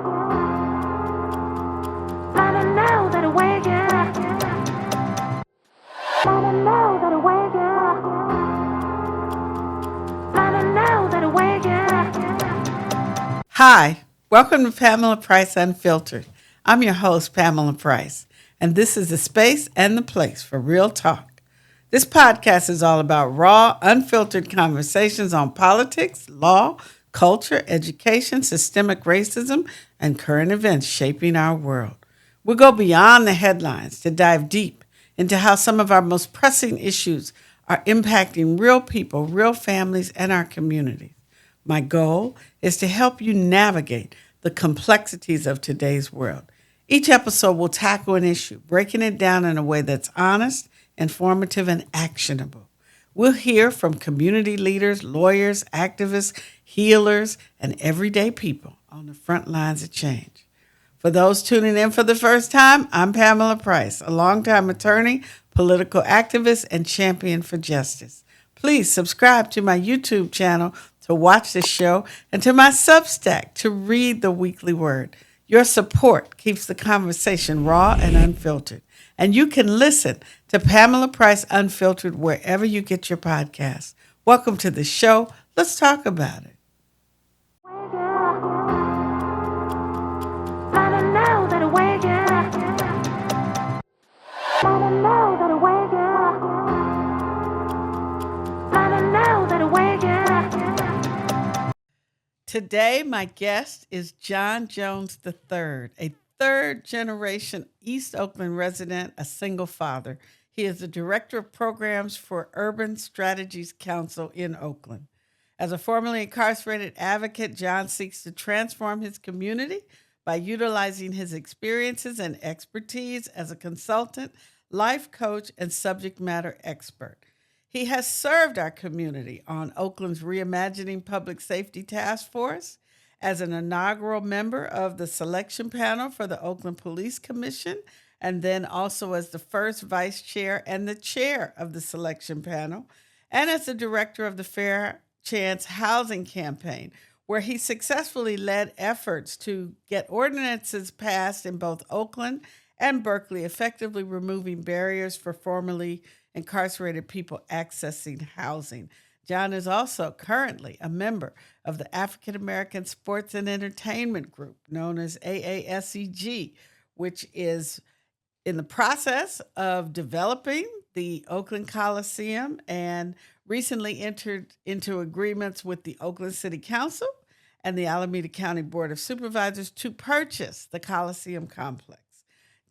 Hi, welcome to Pamela Price Unfiltered. I'm your host, Pamela Price, and this is the space and the place for real talk. This podcast is all about raw, unfiltered conversations on politics, law, culture, education, systemic racism, and current events shaping our world. We'll go beyond the headlines to dive deep into how some of our most pressing issues are impacting real people, real families, and our communities. My goal is to help you navigate the complexities of today's world. Each episode will tackle an issue, breaking it down in a way that's honest, informative, and actionable. We'll hear from community leaders, lawyers, activists, healers, and everyday people on the front lines of change. For those tuning in for the first time, I'm Pamela Price, a longtime attorney, political activist, and champion for justice. Please subscribe to my YouTube channel to watch the show and to my Substack to read the weekly word. Your support keeps the conversation raw and unfiltered. And you can listen to Pamela Price Unfiltered wherever you get your podcasts. Welcome to the show. Let's talk about it. Today, my guest is John Jones III, a third-generation East Oakland resident, a single father. He is the Director of Programs for Urban Strategies Council in Oakland. As a formerly incarcerated advocate, John seeks to transform his community by utilizing his experiences and expertise as a consultant, life coach, and subject matter expert. He has served our community on Oakland's Reimagining Public Safety Task Force as an inaugural member of the selection panel for the Oakland Police Commission, and then also as the first vice chair and the chair of the selection panel, and as the director of the Fair Chance Housing Campaign, where he successfully led efforts to get ordinances passed in both Oakland and Berkeley, effectively removing barriers for formerly incarcerated people accessing housing. John is also currently a member of the African American Sports and Entertainment Group, known as AASEG, which is in the process of developing the Oakland Coliseum and recently entered into agreements with the Oakland City Council and the Alameda County Board of Supervisors to purchase the Coliseum complex.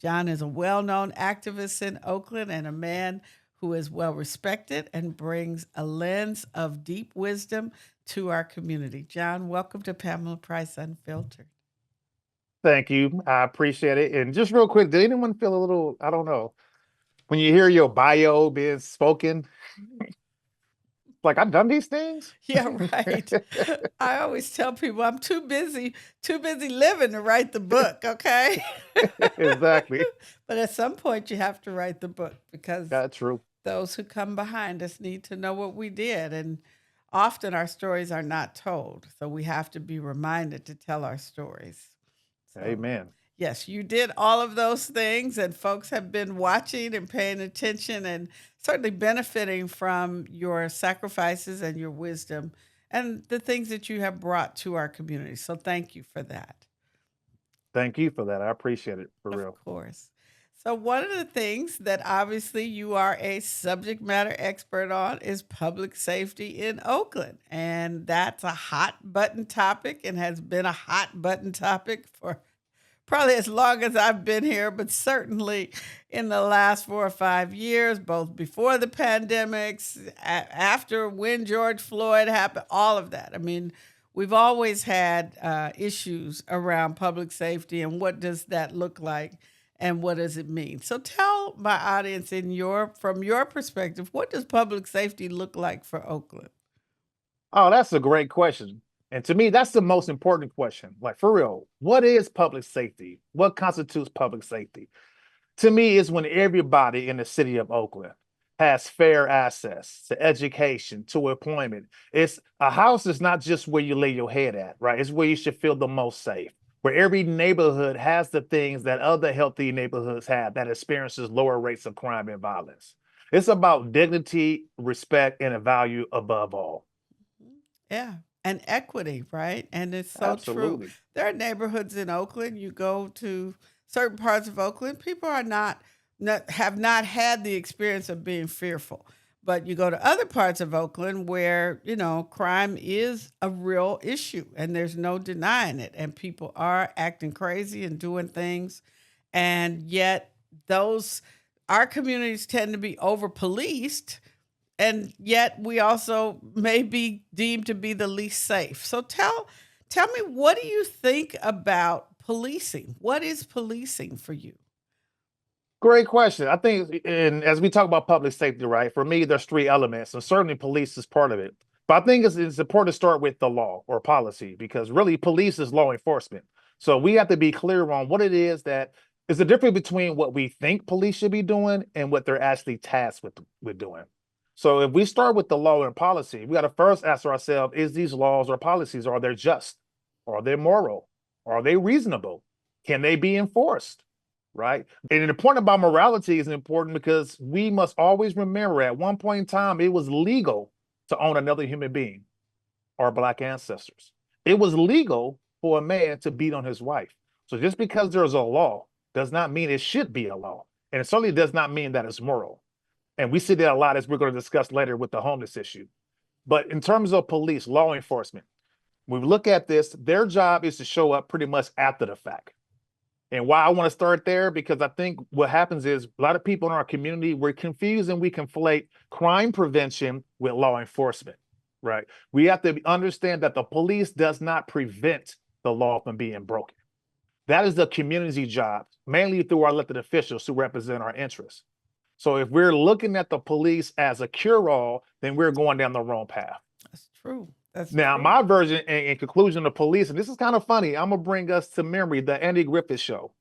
John is a well-known activist in Oakland and a man who is well respected and brings a lens of deep wisdom to our community. John, welcome to Pamela Price Unfiltered. Thank you. I appreciate it. And just real quick, did anyone feel a little, I don't know, when you hear your bio being spoken, like I've done these things? Yeah, right. I always tell people I'm too busy living to write the book, okay? Exactly. But at some point you have to write the book because That's true. those who come behind us need to know what we did. And often our stories are not told. So we have to be reminded to tell our stories. So, Amen. yes, you did all of those things, and folks have been watching and paying attention and certainly benefiting from your sacrifices and your wisdom and the things that you have brought to our community. So thank you for that. Thank you for that. I appreciate it for real. Of course. So one of the things that obviously you are a subject matter expert on is public safety in Oakland. And that's a hot button topic and has been a hot button topic for probably as long as I've been here, but certainly in the last 4 or 5 years, both before the pandemics, after when George Floyd happened, all of that. I mean, we've always had issues around public safety and what does that look like and what does it mean? So tell my audience from your perspective, what does public safety look like for Oakland? Oh, that's a great question. And to me, that's the most important question. Like, for real, what is public safety? What constitutes public safety? To me, is when everybody in the city of Oakland has fair access to education, to employment. It's a house is not just where you lay your head at, right? It's where you should feel the most safe, where every neighborhood has the things that other healthy neighborhoods have that experiences lower rates of crime and violence. It's about dignity, respect, and a value above all. Yeah. And equity, right? And it's so true. Absolutely. There are neighborhoods in Oakland. You go to certain parts of Oakland, people are not have not had the experience of being fearful. But you go to other parts of Oakland where, crime is a real issue and there's no denying it. And people are acting crazy and doing things. And yet those our communities tend to be over policed, and yet we also may be deemed to be the least safe. So tell me, what do you think about policing? What is policing for you? Great question. I think, and as we talk about public safety, right? For me, there's three elements, and certainly police is part of it. But I think it's important to start with the law or policy because really police is law enforcement. So we have to be clear on what it is that is the difference between what we think police should be doing and what they're actually tasked with doing. So if we start with the law and policy, we got to first ask ourselves, is these laws or policies, are they just? Are they moral? Are they reasonable? Can they be enforced? Right. And the point about morality is important because we must always remember at one point in time, it was legal to own another human being, our Black ancestors. It was legal for a man to beat on his wife. So just because there's a law does not mean it should be a law. And it certainly does not mean that it's moral. And we see that a lot as we're going to discuss later with the homeless issue. But in terms of police, law enforcement, when we look at this, their job is to show up pretty much after the fact. And why I want to start there, because I think what happens is a lot of people in our community, we're confused and we conflate crime prevention with law enforcement, right? We have to understand that the police does not prevent the law from being broken. That is the community job, mainly through our elected officials who represent our interests. So if we're looking at the police as a cure-all, then we're going down the wrong path. That's true. That's Now, true. my version and conclusion of police, and this is kind of funny, I'm gonna bring us to memory the Andy Griffith Show,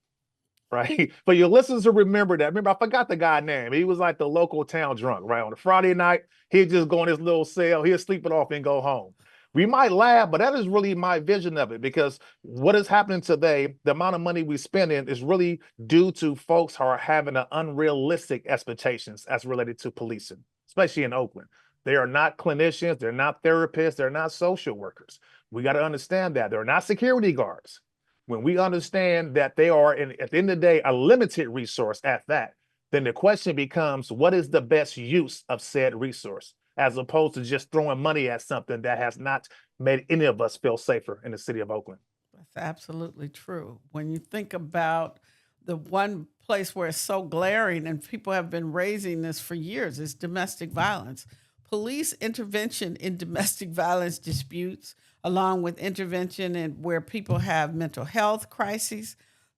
right? For your listeners to remember that. Remember, I forgot the guy's name. He was like the local town drunk, right? On a Friday night, he'd just go in his little cell, he'd sleep it off and go home. We might laugh, but that is really my vision of it because what is happening today, the amount of money we spend in is really due to folks who are having an unrealistic expectations as related to policing, especially in Oakland. They are not clinicians, they're not therapists, they're not social workers. We got to understand that. They're not security guards. When we understand that they are, at the end of the day, a limited resource at that, then the question becomes, what is the best use of said resource? As opposed to just throwing money at something that has not made any of us feel safer in the city of Oakland. That's absolutely true. When you think about the one place where it's so glaring and people have been raising this for years is domestic violence. Police intervention in domestic violence disputes, along with intervention in where people have mental health crises,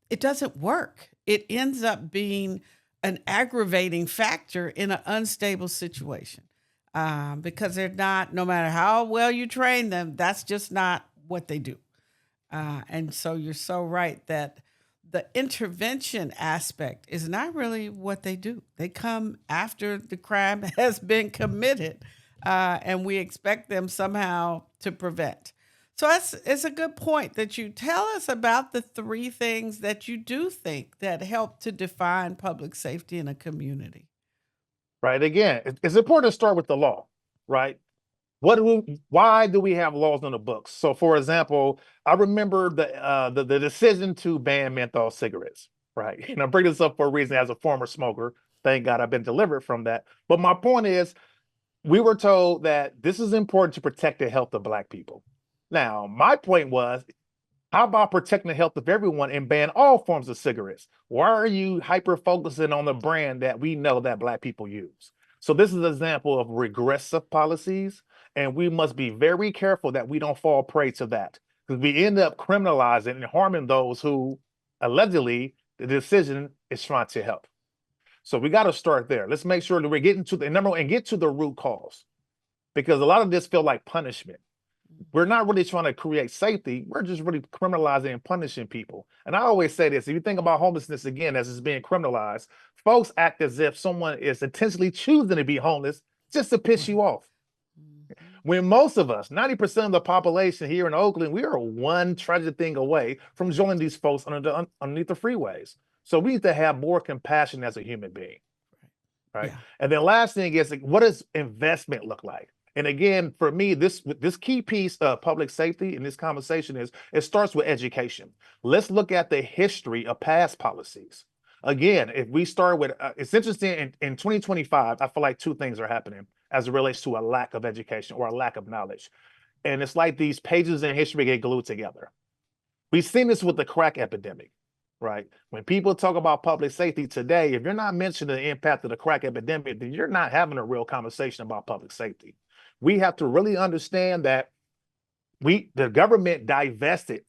it doesn't work. It ends up being an aggravating factor in an unstable situation, because they're not, no matter how well you train them, that's just not what they do. And so you're so right that the intervention aspect is not really what they do. They come after the crime has been committed, and we expect them somehow to prevent. So it's a good point that you tell us about the three things that you do think that help to define public safety in a community. Right. Again, it's important to start with the law, right? Why do we have laws on the books? So, for example, I remember the decision to ban menthol cigarettes, right? And I bring this up for a reason as a former smoker. Thank God I've been delivered from that. But my point is, we were told that this is important to protect the health of Black people. Now, my point was, how about protecting the health of everyone and ban all forms of cigarettes? Why are you hyper focusing on the brand that we know that Black people use? So this is an example of regressive policies, and we must be very careful that we don't fall prey to that because we end up criminalizing and harming those who allegedly the decision is trying to help. So we got to start there. Let's make sure that we're getting to the number one and get to the root cause because a lot of this feel like punishment. We're not really trying to create safety. We're just really criminalizing and punishing people. And I always say this, if you think about homelessness again, as it's being criminalized, folks act as if someone is intentionally choosing to be homeless just to piss you off. When most of us, 90% of the population here in Oakland, we are one tragic thing away from joining these folks underneath the freeways. So we need to have more compassion as a human being, right? Yeah. And then last thing is, like, what does investment look like? And again, for me, this key piece of public safety in this conversation is it starts with education. Let's look at the history of past policies. Again, if we start with, it's interesting in 2025, I feel like two things are happening as it relates to a lack of education or a lack of knowledge. And it's like these pages in history get glued together. We've seen this with the crack epidemic, right? When people talk about public safety today, if you're not mentioning the impact of the crack epidemic, then you're not having a real conversation about public safety. We have to really understand that the government divested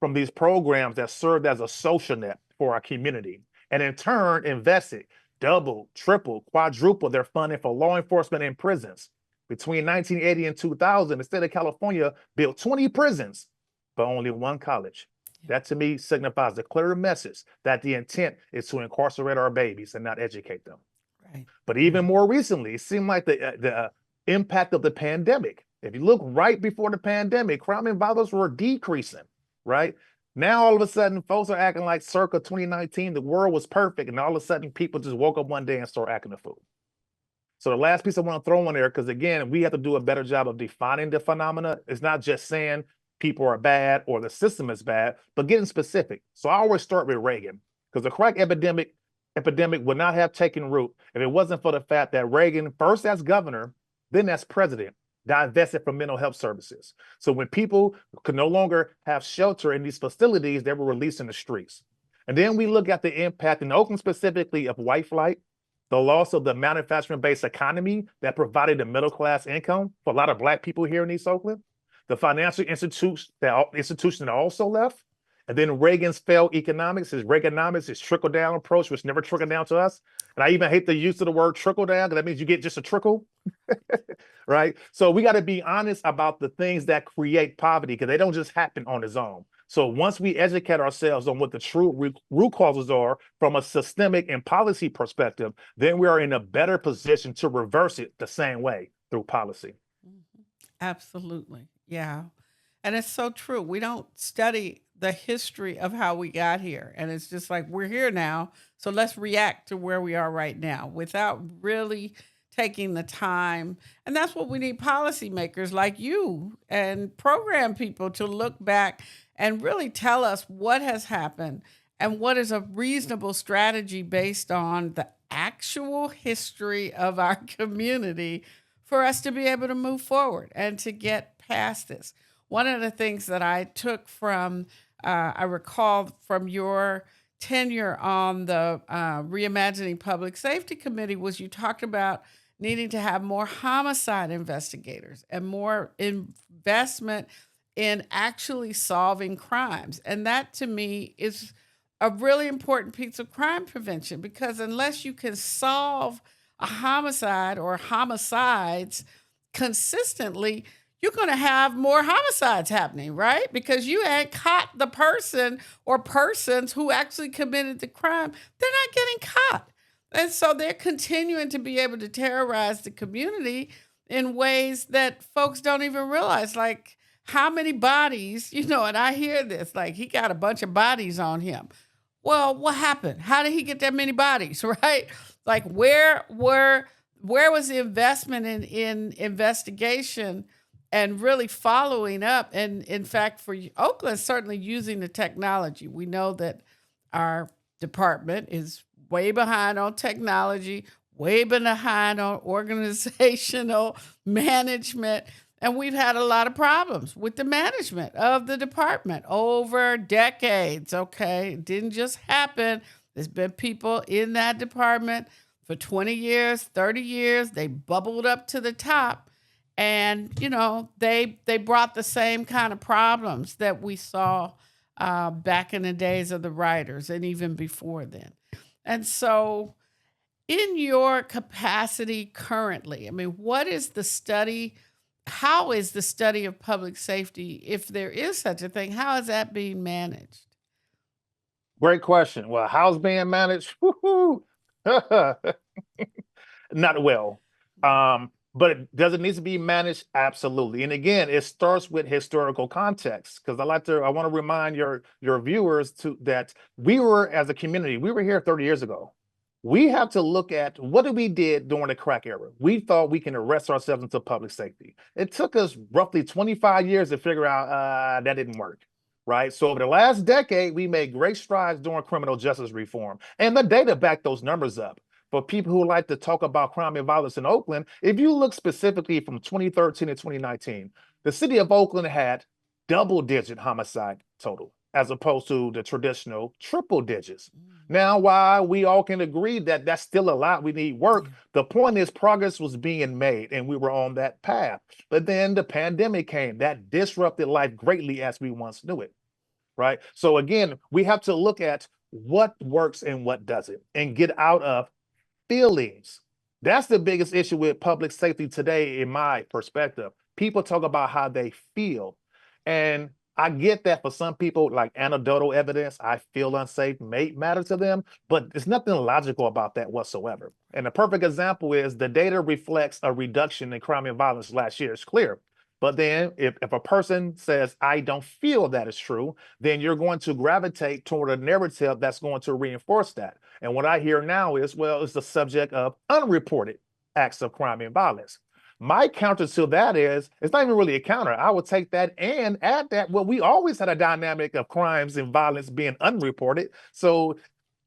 from these programs that served as a social net for our community, and in turn invested double, triple, quadruple their funding for law enforcement and prisons. Between 1980 and 2000, the state of California built 20 prisons, but only one college. That to me signifies the clear message that the intent is to incarcerate our babies and not educate them. Right. But even more recently, it seemed like the impact of the pandemic. If you look right before the pandemic, crime and violence were decreasing, right? Now, all of a sudden, folks are acting like circa 2019, the world was perfect. And all of a sudden, people just woke up one day and started acting a fool. So the last piece I want to throw in there, because again, we have to do a better job of defining the phenomena. It's not just saying people are bad or the system is bad, but getting specific. So I always start with Reagan, because the crack epidemic would not have taken root if it wasn't for the fact that Reagan, first as governor, then as president, divested from mental health services. So when people could no longer have shelter in these facilities, they were released in the streets. And then we look at the impact in Oakland specifically of white flight, the loss of the manufacturing-based economy that provided a middle-class income for a lot of Black people here in East Oakland, the financial institution that also left, and then Reagan's failed economics, his Reaganomics, his trickle-down approach, which never trickled down to us. And I even hate the use of the word trickle down, because that means you get just a trickle, right? So we got to be honest about the things that create poverty, because they don't just happen on its own. So once we educate ourselves on what the true root causes are from a systemic and policy perspective, then we are in a better position to reverse it the same way through policy. Absolutely. Yeah. And it's so true. We don't study the history of how we got here. And it's just like, we're here now. So let's react to where we are right now without really taking the time. And that's what we need policymakers like you and program people to look back and really tell us what has happened and what is a reasonable strategy based on the actual history of our community for us to be able to move forward and to get past this. One of the things that I took from, I recall from your tenure on the Reimagining Public Safety Committee, was you talked about needing to have more homicide investigators and more investment in actually solving crimes. And that to me is a really important piece of crime prevention, because unless you can solve a homicide or homicides consistently, you're going to have more homicides happening, right? Because you ain't caught the person or persons who actually committed the crime. They're not getting caught. And so they're continuing to be able to terrorize the community in ways that folks don't even realize. Like, how many bodies, and I hear this, like, he got a bunch of bodies on him. Well, what happened? How did he get that many bodies, right? Like, where was the investment in investigation and really following up? And in fact, for Oakland, certainly using the technology. We know that our department is way behind on technology, way behind on organizational management. And we've had a lot of problems with the management of the department over decades, okay? It didn't just happen. There's been people in that department for 20 years, 30 years. They bubbled up to the top. And, they brought the same kind of problems that we saw back in the days of the writers and even before then. And so in your capacity currently, I mean, what is the study? How is the study of public safety, if there is such a thing, how is that being managed? Great question. Well, how's being managed? Not well. But does it need to be managed? Absolutely. And again, it starts with historical context because I want to remind your viewers to that we were as a community, we were here 30 years ago. We have to look at what did we did during the crack era. We thought we can arrest ourselves into public safety. It took us roughly 25 years to figure out that didn't work. Right. So over the last decade, we made great strides during criminal justice reform. And the data backed those numbers up. For people who like to talk about crime and violence in Oakland, if you look specifically from 2013 to 2019, the city of Oakland had double-digit homicide total, as opposed to the traditional triple digits. Now, while we all can agree that that's still a lot, we need work, Yeah. the point is progress was being made and we were on that path. But then the pandemic came that disrupted life greatly as we once knew it, right? So again, we have to look at what works and what doesn't and get out of feelings. That's the biggest issue with public safety today, in my perspective. People talk about how they feel. And I get that for some people, like anecdotal evidence, I feel unsafe may matter to them, but there's nothing logical about that whatsoever. And a perfect example is the data reflects a reduction in crime and violence last year. It's clear. But then if a person says, I don't feel that is true, then you're going to gravitate toward a narrative that's going to reinforce that. And what I hear now is, well, it's the subject of unreported acts of crime and violence. My counter to that is, it's not even really a counter. I would take that and add that, well, we always had a dynamic of crimes and violence being unreported. So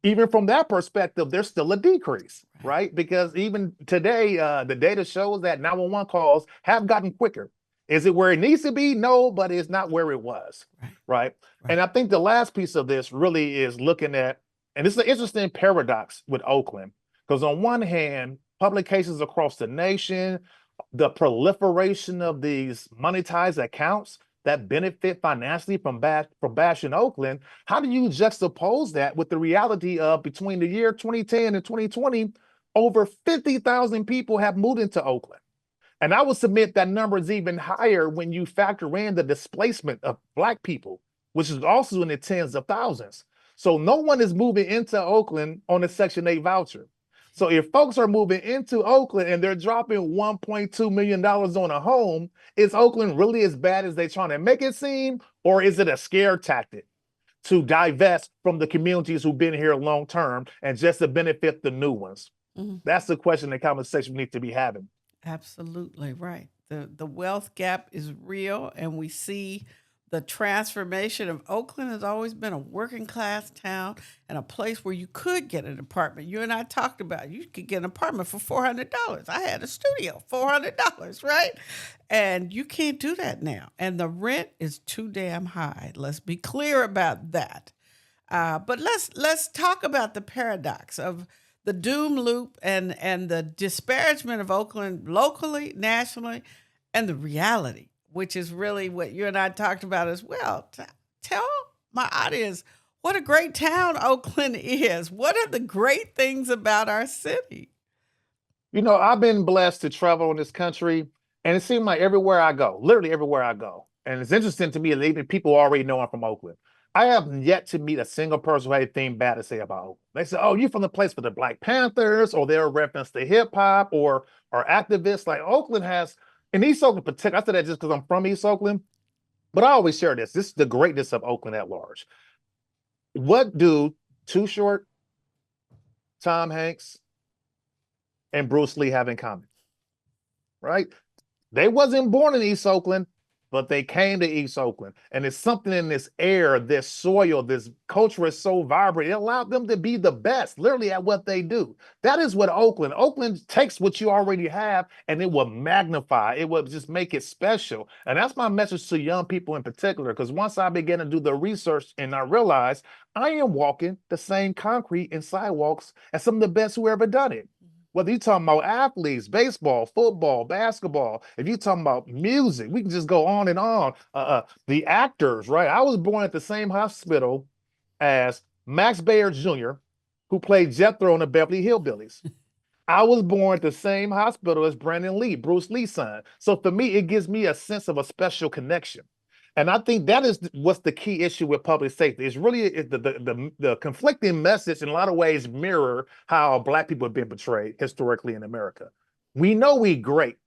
even from that perspective, there's still a decrease, right? Because even today, the data shows that 911 calls have gotten quicker. Is it where it needs to be? No, but it's not where it was, Right. right? Right. And I think the last piece of this really is looking at, and this is an interesting paradox with Oakland, because on one hand, public cases across the nation, the proliferation of these monetized accounts that benefit financially from bashing Oakland, how do you juxtapose that with the reality of between the year 2010 and 2020, over 50,000 people have moved into Oakland? And I would submit that number is even higher when you factor in the displacement of Black people, which is also in the tens of thousands. So no one is moving into Oakland on a Section 8 voucher. So if folks are moving into Oakland and they're dropping $1.2 million on a home, is Oakland really as bad as they're trying to make it seem? Or is it a scare tactic to divest from the communities who've been here long term and just to benefit the new ones? Mhm. That's the question, the conversation we need to be having. Absolutely right. The wealth gap is real, and we see the transformation of Oakland has always been a working class town and a place where you could get an apartment. You and I talked about you could get an apartment for $400. I had a studio, $400, right? And you can't do that now. And the rent is too damn high. Let's be clear about that. But let's talk about the paradox of the doom loop and the disparagement of Oakland locally, nationally, and the reality, which is really what you and I talked about as well. Tell my audience what a great town Oakland is. What are the great things about our city? You know, I've been blessed to travel in this country, and it seems like everywhere I go, literally everywhere I go. And it's interesting to me that even people already know I'm from Oakland. I have yet to meet a single person who had anything bad to say about Oakland. They say, "Oh, you're from the place for the Black Panthers," or they'll reference the hip hop or activists. Like Oakland has, in East Oakland in particular, I said that just because I'm from East Oakland, but I always share this. This is the greatness of Oakland at large. What do Too Short, Tom Hanks, and Bruce Lee have in common? Right? They wasn't born in East Oakland, but they came to East Oakland. And it's something in this air, this soil, this culture is so vibrant. It allowed them to be the best, literally at what they do. That is what Oakland takes what you already have and it will magnify. It will just make it special. And that's my message to young people in particular, because once I began to do the research and I realized I am walking the same concrete and sidewalks as some of the best who ever done it. Whether you're talking about athletes, baseball, football, basketball, if you're talking about music, we can just go on and on. The actors, right? I was born at the same hospital as Max Baer Jr., who played Jethro in the Beverly Hillbillies. I was born at the same hospital as Brandon Lee, Bruce Lee's son. So for me, it gives me a sense of a special connection. And I think that is what's the key issue with public safety. It's really the conflicting message in a lot of ways mirror how Black people have been portrayed historically in America. We know we great.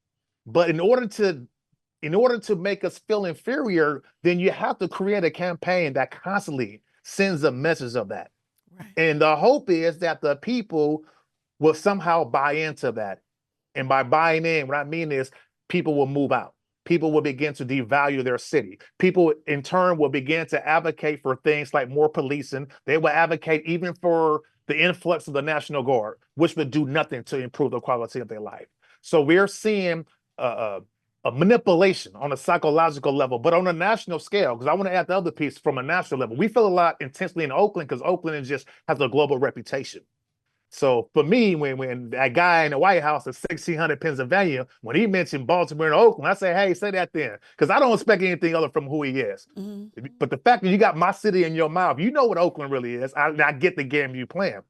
But in order to make us feel inferior, then you have to create a campaign that constantly sends a message of that. Right. And the hope is that the people will somehow buy into that. And by buying in, what I mean is people will move out. People will begin to devalue their city. People, in turn, will begin to advocate for things like more policing. They will advocate even for the influx of the National Guard, which would do nothing to improve the quality of their life. So we're seeing a manipulation on a psychological level, but on a national scale, because I want to add the other piece from a national level. We feel a lot intensely in Oakland because Oakland just has a global reputation. So for me, when that guy in the White House at 1600 Pennsylvania, when he mentioned Baltimore and Oakland, I say, hey, say that then, because I don't expect anything other from who he is. Mm-hmm. But the fact that you got my city in your mouth, you know what Oakland really is. I get the game you playing.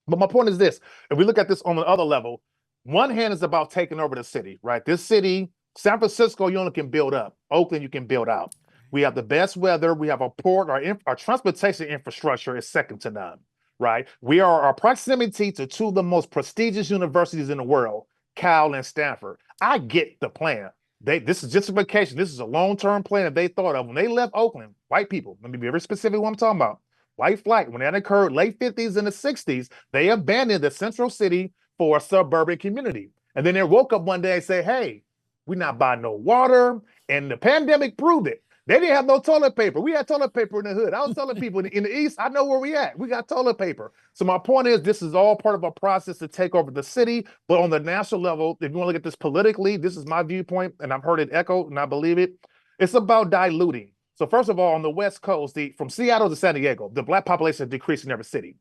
But my point is this: if we look at this on the other level, one hand is about taking over the city, right? This city, San Francisco, you only can build up. Oakland, you can build out. We have the best weather. We have a port. Our transportation infrastructure is second to none. Right? Our proximity to two of the most prestigious universities in the world, Cal and Stanford. I get the plan. This is gentrification. This is a long-term plan that they thought of when they left Oakland. White people, let me be very specific what I'm talking about. White flight, when that occurred late 50s and the 60s, they abandoned the central city for a suburban community. And then they woke up one day and say, hey, we're not buying no water. And the pandemic proved it. They didn't have no toilet paper. We had toilet paper in the hood. I was telling people in the East, I know where we at. We got toilet paper. So my point is, this is all part of a process to take over the city. But on the national level, if you want to look at this politically, this is my viewpoint, and I've heard it echoed, and I believe it. It's about diluting. So first of all, on the West Coast, from Seattle to San Diego, the Black population decreased in every city.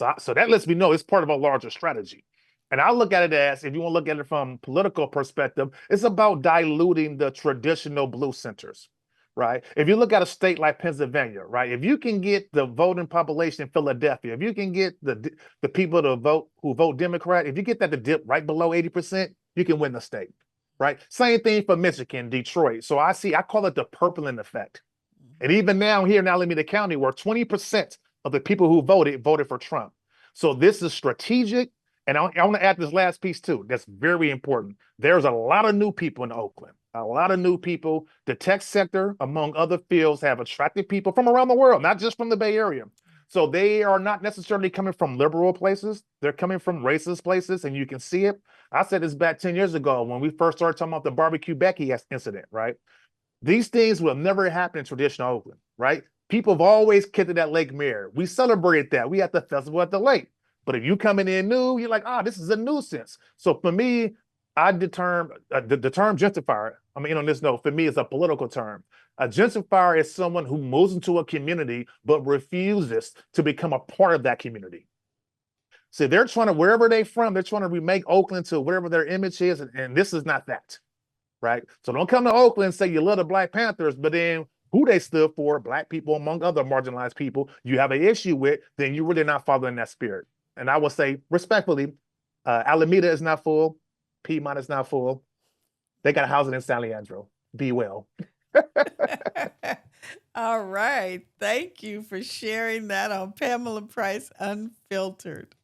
Yeah. So that lets me know it's part of a larger strategy. And I look at it as, if you want to look at it from a political perspective, it's about diluting the traditional blue centers. Right? If you look at a state like Pennsylvania, right? If you can get the voting population in Philadelphia, if you can get the people to vote who vote Democrat, if you get that to dip right below 80%, you can win the state, right? Same thing for Michigan, Detroit. So I call it the purpling effect. And even now here in Alameda County, where 20% of the people who voted for Trump. So this is strategic. And I want to add this last piece too. That's very important. There's a lot of new people in Oakland. A lot of new people. The tech sector, among other fields, have attracted people from around the world, not just from the Bay Area. So they are not necessarily coming from liberal places. They're coming from racist places, and you can see it. I said this back 10 years ago when we first started talking about the barbecue Becky incident, right? These things will never happen in traditional Oakland, right? People have always kicked it at Lake Mirror. We celebrated that. We had the festival at the lake. But if you coming in new, you're like, this is a nuisance. So for me, the term gentrifier, on this note, for me, it's a political term. A gentrifier is someone who moves into a community but refuses to become a part of that community. So they're trying to, wherever they're from, they're trying to remake Oakland to whatever their image is, and this is not that, right? So don't come to Oakland and say you love the Black Panthers, but then who they stood for, Black people among other marginalized people, you have an issue with, then you're really not following that spirit. And I will say respectfully, Alameda is not full. Piedmont is not full. They got housing in San Leandro. Be well. All right. Thank you for sharing that on Pamela Price Unfiltered.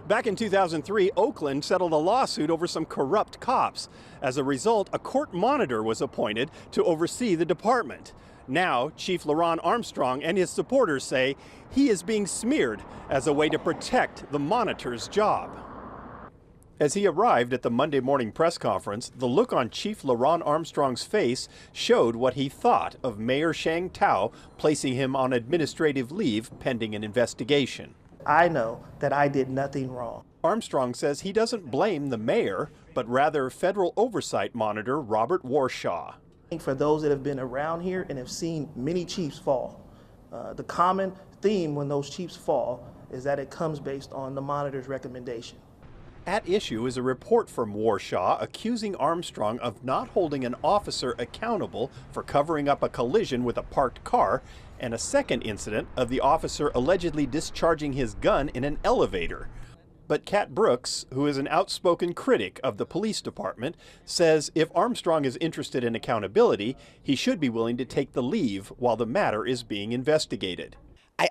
Back in 2003, Oakland settled a lawsuit over some corrupt cops. As a result, a court monitor was appointed to oversee the department. Now, Chief LaRon Armstrong and his supporters say he is being smeared as a way to protect the monitor's job. As he arrived at the Monday morning press conference, the look on Chief LaRon Armstrong's face showed what he thought of Mayor Shang Tao placing him on administrative leave pending an investigation. I know that I did nothing wrong. Armstrong says he doesn't blame the mayor, but rather federal oversight monitor Robert Warshaw. For those that have been around here and have seen many chiefs fall, the common theme when those chiefs fall is that it comes based on the monitor's recommendation. At issue is a report from Warshaw accusing Armstrong of not holding an officer accountable for covering up a collision with a parked car, and a second incident of the officer allegedly discharging his gun in an elevator. But Kat Brooks, who is an outspoken critic of the police department, says if Armstrong is interested in accountability, he should be willing to take the leave while the matter is being investigated.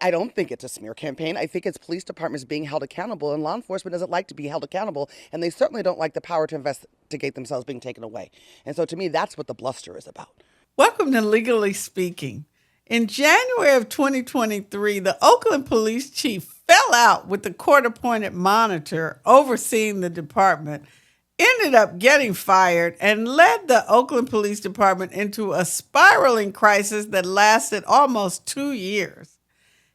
I don't think it's a smear campaign. I think it's police departments being held accountable, and law enforcement doesn't like to be held accountable, and they certainly don't like the power to investigate themselves being taken away. And so to me, that's what the bluster is about. Welcome to Legally Speaking. In January of 2023, the Oakland police chief fell out with the court-appointed monitor overseeing the department, ended up getting fired, and led the Oakland Police Department into a spiraling crisis that lasted almost 2 years.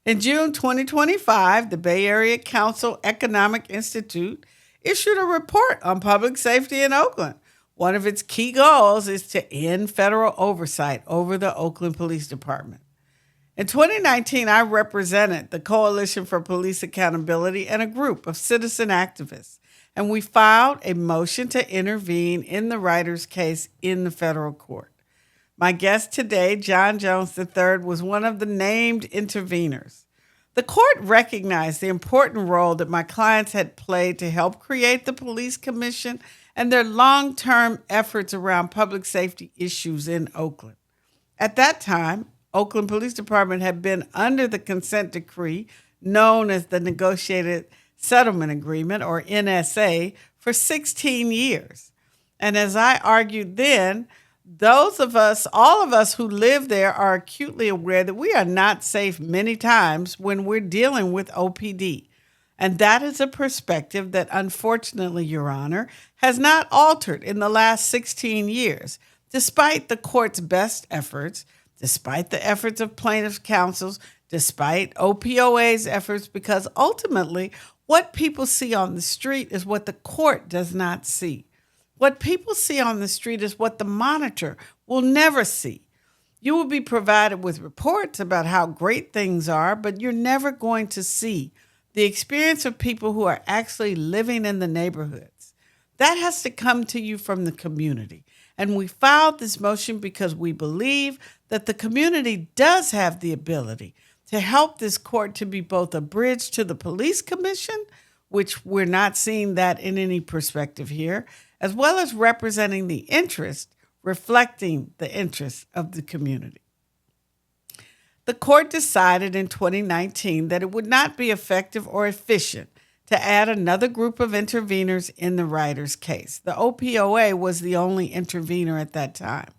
In June 2025, the Bay Area Council Economic Institute issued a report on public safety in Oakland. One of its key goals is to end federal oversight over the Oakland Police Department. In 2019, I represented the Coalition for Police Accountability and a group of citizen activists, and we filed a motion to intervene in the Ryder's case in the federal court. My guest today, John Jones III, was one of the named interveners. The court recognized the important role that my clients had played to help create the police commission and their long-term efforts around public safety issues in Oakland. At that time, Oakland Police Department had been under the consent decree known as the Negotiated Settlement Agreement, or NSA, for 16 years. And as I argued then, all of us who live there are acutely aware that we are not safe many times when we're dealing with OPD. And that is a perspective that, unfortunately, Your Honor, has not altered in the last 16 years, despite the court's best efforts, despite the efforts of plaintiffs' counsels, despite OPOA's efforts, because ultimately what people see on the street is what the court does not see. What people see on the street is what the monitor will never see. You will be provided with reports about how great things are, but you're never going to see the experience of people who are actually living in the neighborhoods. That has to come to you from the community. And we filed this motion because we believe that the community does have the ability to help this court to be both a bridge to the police commission, which we're not seeing that in any perspective here, as well as representing the interest, reflecting the interests of the community. The court decided in 2019 that it would not be effective or efficient to add another group of interveners in the Ryder's case. The OPOA was the only intervener at that time.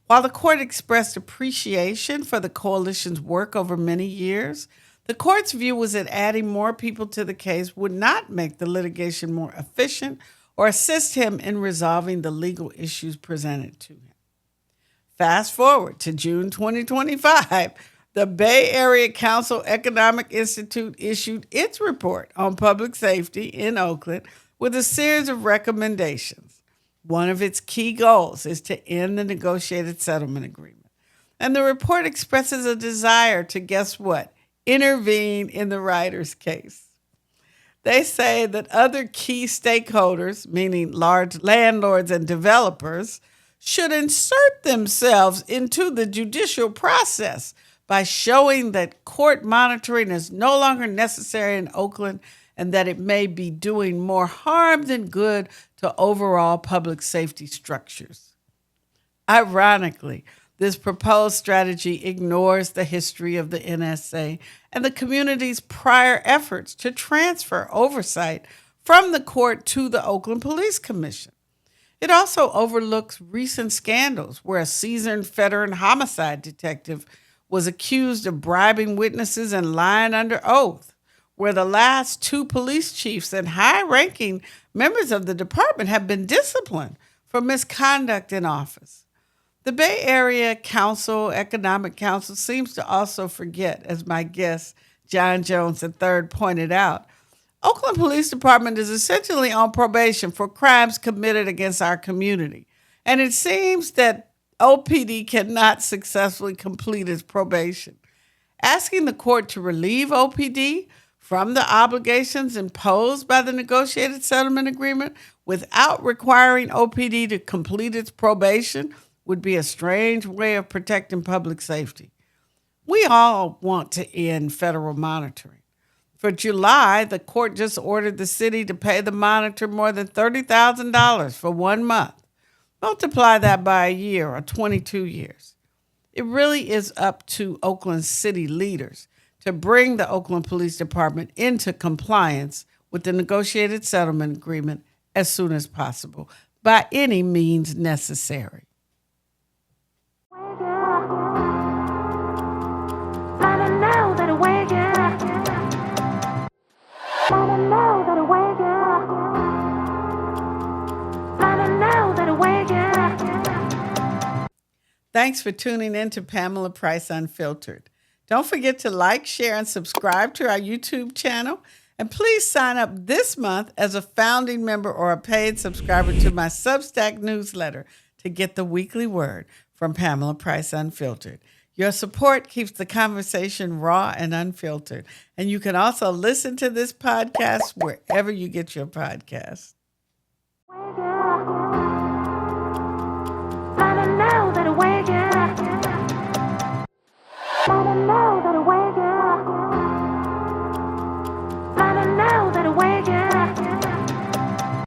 While the court expressed appreciation for the coalition's work over many years, the court's view was that adding more people to the case would not make the litigation more efficient or assist him in resolving the legal issues presented to him. Fast forward to June 2025, the Bay Area Council Economic Institute issued its report on public safety in Oakland with a series of recommendations. One of its key goals is to end the negotiated settlement agreement. And the report expresses a desire to, guess what, intervene in the Ryder's case. They say that other key stakeholders, meaning large landlords and developers, should insert themselves into the judicial process by showing that court monitoring is no longer necessary in Oakland and that it may be doing more harm than good to overall public safety structures. Ironically, this proposed strategy ignores the history of the NSA and the community's prior efforts to transfer oversight from the court to the Oakland Police Commission. It also overlooks recent scandals where a seasoned veteran homicide detective was accused of bribing witnesses and lying under oath, where the last two police chiefs and high-ranking members of the department have been disciplined for misconduct in office. The Bay Area Economic Council seems to also forget, as my guest John Jones III pointed out, Oakland Police Department is essentially on probation for crimes committed against our community. And it seems that OPD cannot successfully complete its probation. Asking the court to relieve OPD from the obligations imposed by the negotiated settlement agreement without requiring OPD to complete its probation would be a strange way of protecting public safety. We all want to end federal monitoring. For July, the court just ordered the city to pay the monitor more than $30,000 for 1 month. Multiply that by a year or 22 years. It really is up to Oakland city leaders to bring the Oakland Police Department into compliance with the negotiated settlement agreement as soon as possible, by any means necessary. Thanks for tuning in to Pamela Price Unfiltered. Don't forget to like, share, and subscribe to our YouTube channel. And please sign up this month as a founding member or a paid subscriber to my Substack newsletter to get the weekly word from Pamela Price Unfiltered. Your support keeps the conversation raw and unfiltered. And you can also listen to this podcast wherever you get your podcasts. Know that away.